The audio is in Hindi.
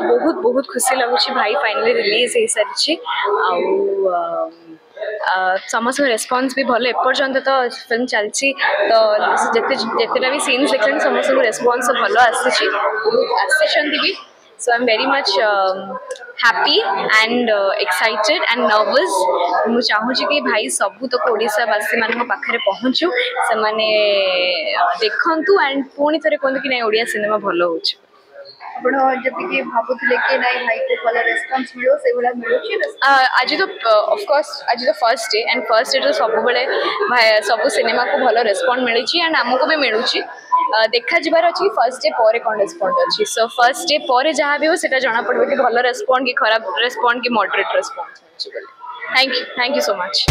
बहुत बहुत खुशी लगुच भाई फाइनली रिलीज हो सारी समस्त रेस्पॉन्स भी भल एपर्यंत तो फिल्म चलती तो जितेटा भी सीन्स देखते समस्त रेस्पॉन्स भल आसी भी so I'm very much happy and excited and nervous मु चाहूँगी कि भाई सबू तक ओडिशावासी मान पाखे पहुँचू से माने देखंतु एंड पुणी थे कहते कि नहीं ओडिया सिनेमा भल हो आज तो ऑफ कोर्स आज तो first day and first day तो सब बेले सब सिनेमा को भल रेस्पॉन्ड मिली एंड आमको भी मिलूँ देखा जबार अच्छी फर्स्ट डे पर कौन रेस्पॉन्ड अच्छी सो फर्स्ट डे पर जहाँ भी हो सेटा जना पड़ो कि भल रेस्पॉन्ड कि खराब रेस्पॉन्ड कि moderate respond thank you so much.